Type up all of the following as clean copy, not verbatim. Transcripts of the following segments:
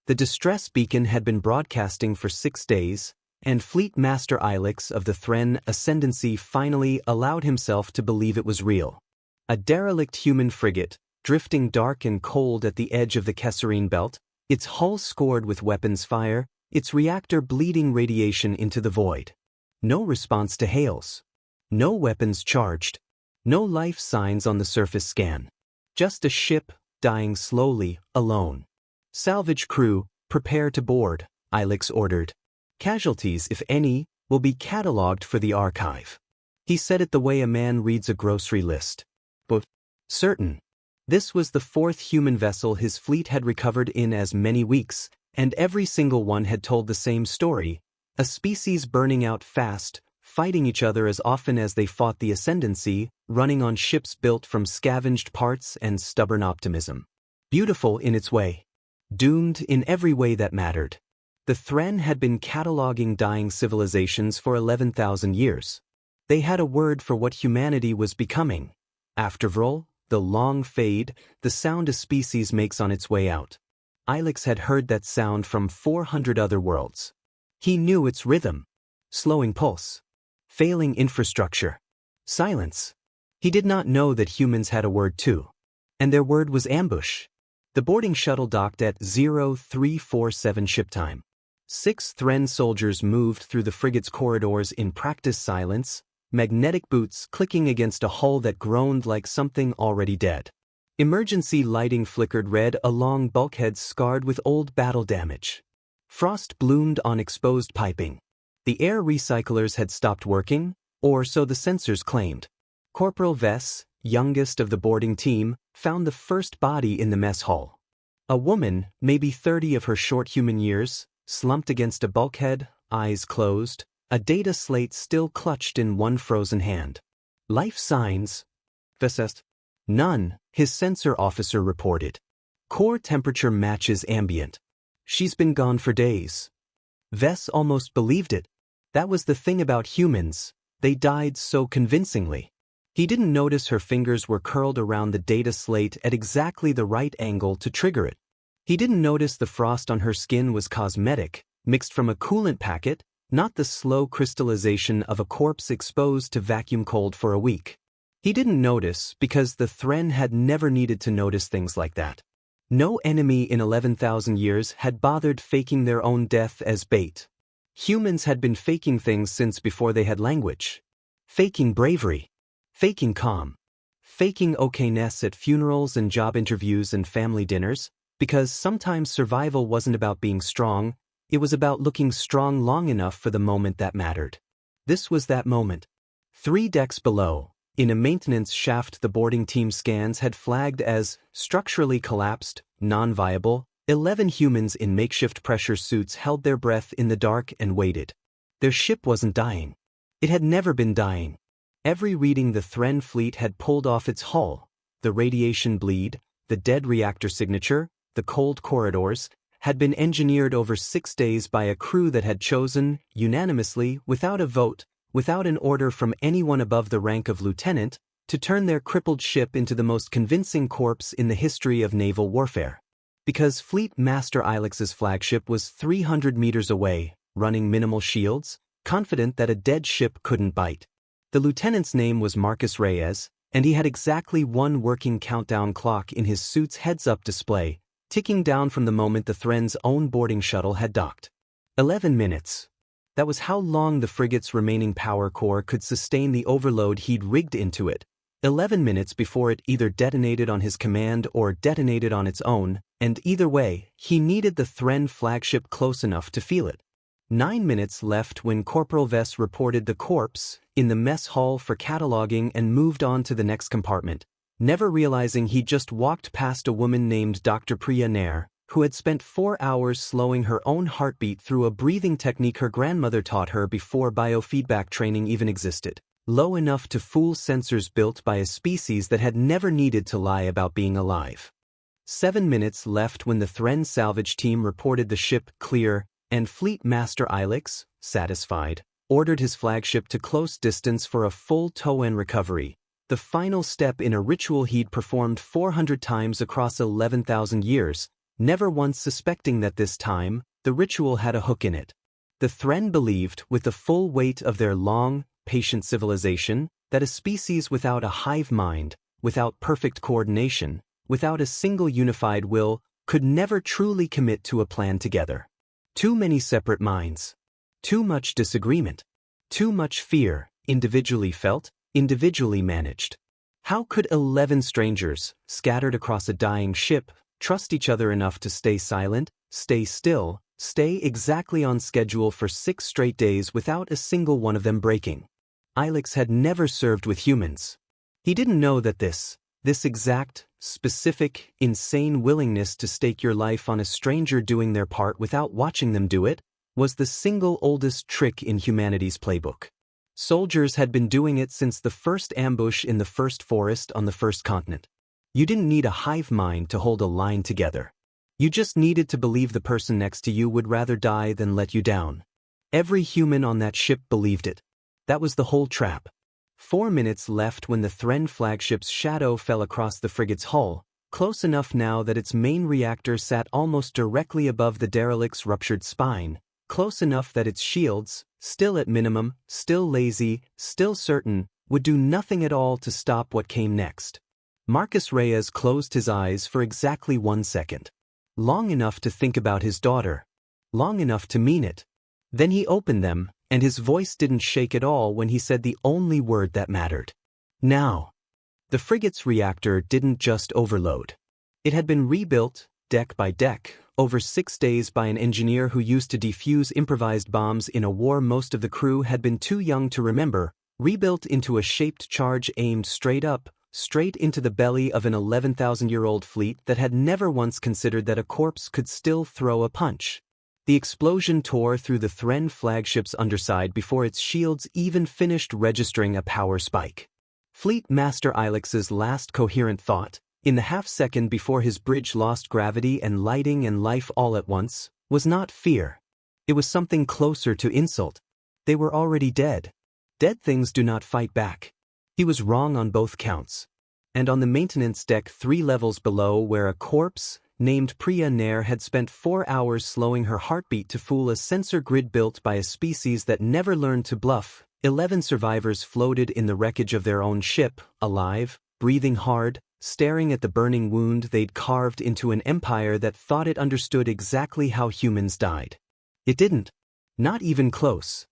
The distress beacon had been broadcasting for 6 days, and Fleet Master Ilex of the Thren Ascendancy finally allowed himself to believe it was real. A derelict human frigate, drifting dark and cold at the edge of the Kesserine belt, its hull scored with weapons fire, its reactor bleeding radiation into the void. No response to hails. No weapons charged. No life signs on the surface scan. Just a ship, dying slowly, alone. "Salvage crew, prepare to board," Ilex ordered. "Casualties, if any, will be catalogued for the archive." He said it the way a man reads a grocery list. But certain. This was the 4th human vessel his fleet had recovered in as many weeks, and every single one had told the same story: a species burning out fast, fighting each other as often as they fought the Ascendancy, running on ships built from scavenged parts and stubborn optimism. Beautiful in its way. Doomed in every way that mattered. The Thren had been cataloging dying civilizations for 11,000 years. They had a word for what humanity was becoming. Aftervrol, the long fade, the sound a species makes on its way out. Ilex had heard that sound from 400 other worlds. He knew its rhythm. Slowing pulse. Failing infrastructure. Silence. He did not know that humans had a word too. And their word was ambush. The boarding shuttle docked at 0347 ship time. 6 Thren soldiers moved through the frigate's corridors in practice silence, magnetic boots clicking against a hull that groaned like something already dead. Emergency lighting flickered red along bulkheads scarred with old battle damage. Frost bloomed on exposed piping. The air recyclers had stopped working, or so the sensors claimed. Corporal Vess, youngest of the boarding team, found the first body in the mess hall. A woman, maybe 30 of her short human years, slumped against a bulkhead, eyes closed, a data slate still clutched in one frozen hand. "Life signs?" Vess. "None," his sensor officer reported. "Core temperature matches ambient. She's been gone for days." Vess almost believed it. That was the thing about humans, they died so convincingly. He didn't notice her fingers were curled around the data slate at exactly the right angle to trigger it. He didn't notice the frost on her skin was cosmetic, mixed from a coolant packet, not the slow crystallization of a corpse exposed to vacuum cold for a week. He didn't notice because the Thren had never needed to notice things like that. No enemy in 11,000 years had bothered faking their own death as bait. Humans had been faking things since before they had language. Faking bravery. Faking calm. Faking okayness at funerals and job interviews and family dinners, because sometimes survival wasn't about being strong, it was about looking strong long enough for the moment that mattered. This was that moment. 3 decks below, in a maintenance shaft the boarding team scans had flagged as structurally collapsed, non-viable. 11 humans in makeshift pressure suits held their breath in the dark and waited. Their ship wasn't dying. It had never been dying. Every reading the Thren fleet had pulled off its hull, the radiation bleed, the dead reactor signature, the cold corridors, had been engineered over 6 days by a crew that had chosen, unanimously, without a vote, without an order from anyone above the rank of lieutenant, to turn their crippled ship into the most convincing corpse in the history of naval warfare. Because Fleet Master Ilex's flagship was 300 meters away, running minimal shields, confident that a dead ship couldn't bite. The lieutenant's name was Marcus Reyes, and he had exactly 1 working countdown clock in his suit's heads-up display, ticking down from the moment the Thren's own boarding shuttle had docked. 11 minutes. That was how long the frigate's remaining power core could sustain the overload he'd rigged into it. 11 minutes before it either detonated on his command or detonated on its own, and either way, he needed the Thren flagship close enough to feel it. 9 minutes left when Corporal Vess reported the corpse in the mess hall for cataloging and moved on to the next compartment, never realizing he'd just walked past a woman named Dr. Priya Nair, who had spent 4 hours slowing her own heartbeat through a breathing technique her grandmother taught her before biofeedback training even existed, low enough to fool sensors built by a species that had never needed to lie about being alive. 7 minutes left when the Thren salvage team reported the ship clear, and Fleet Master Ilex, satisfied, ordered his flagship to close distance for a full tow and recovery, the final step in a ritual he'd performed 400 times across 11,000 years, never once suspecting that this time, the ritual had a hook in it. The Thren believed, with the full weight of their long, patient civilization, that a species without a hive mind, without perfect coordination, without a single unified will, could never truly commit to a plan together. Too many separate minds. Too much disagreement. Too much fear, individually felt, individually managed. How could 11 strangers, scattered across a dying ship, trust each other enough to stay silent, stay still, stay exactly on schedule for 6 straight days without a single one of them breaking? Ilex had never served with humans. He didn't know that this exact, specific, insane willingness to stake your life on a stranger doing their part without watching them do it, was the single oldest trick in humanity's playbook. Soldiers had been doing it since the first ambush in the first forest on the first continent. You didn't need a hive mind to hold a line together. You just needed to believe the person next to you would rather die than let you down. Every human on that ship believed it. That was the whole trap. 4 minutes left when the Thren flagship's shadow fell across the frigate's hull, close enough now that its main reactor sat almost directly above the derelict's ruptured spine, close enough that its shields, still at minimum, still lazy, still certain, would do nothing at all to stop what came next. Marcus Reyes closed his eyes for exactly 1 second. Long enough to think about his daughter. Long enough to mean it. Then he opened them, and his voice didn't shake at all when he said the only word that mattered. Now. The frigate's reactor didn't just overload. It had been rebuilt, deck by deck, over 6 days by an engineer who used to defuse improvised bombs in a war most of the crew had been too young to remember, rebuilt into a shaped charge aimed straight up, straight into the belly of an 11,000-year-old fleet that had never once considered that a corpse could still throw a punch. The explosion tore through the Thren flagship's underside before its shields even finished registering a power spike. Fleet Master Ilex's last coherent thought, in the half-second before his bridge lost gravity and lighting and life all at once, was not fear. It was something closer to insult. They were already dead. Dead things do not fight back. He was wrong on both counts. And on the maintenance deck 3 levels below, where a corpse, named Priya Nair, had spent 4 hours slowing her heartbeat to fool a sensor grid built by a species that never learned to bluff, 11 survivors floated in the wreckage of their own ship, alive, breathing hard, staring at the burning wound they'd carved into an empire that thought it understood exactly how humans died. It didn't. Not even close.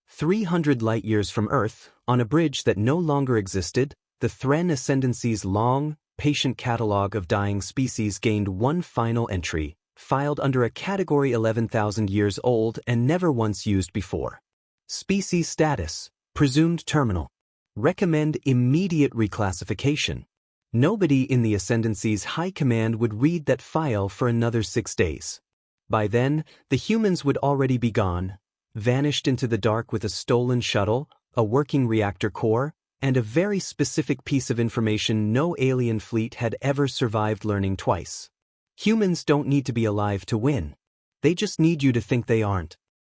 300 light-years from Earth, on a bridge that no longer existed, the Thren Ascendancy's long, patient catalog of dying species gained one final entry, filed under a category 11,000 years old and never once used before. Species status, presumed terminal. Recommend immediate reclassification. Nobody in the Ascendancy's high command would read that file for another 6 days. By then, the humans would already be gone, vanished into the dark with a stolen shuttle, a working reactor core, and a very specific piece of information no alien fleet had ever survived learning twice. Humans don't need to be alive to win. They just need you to think they aren't.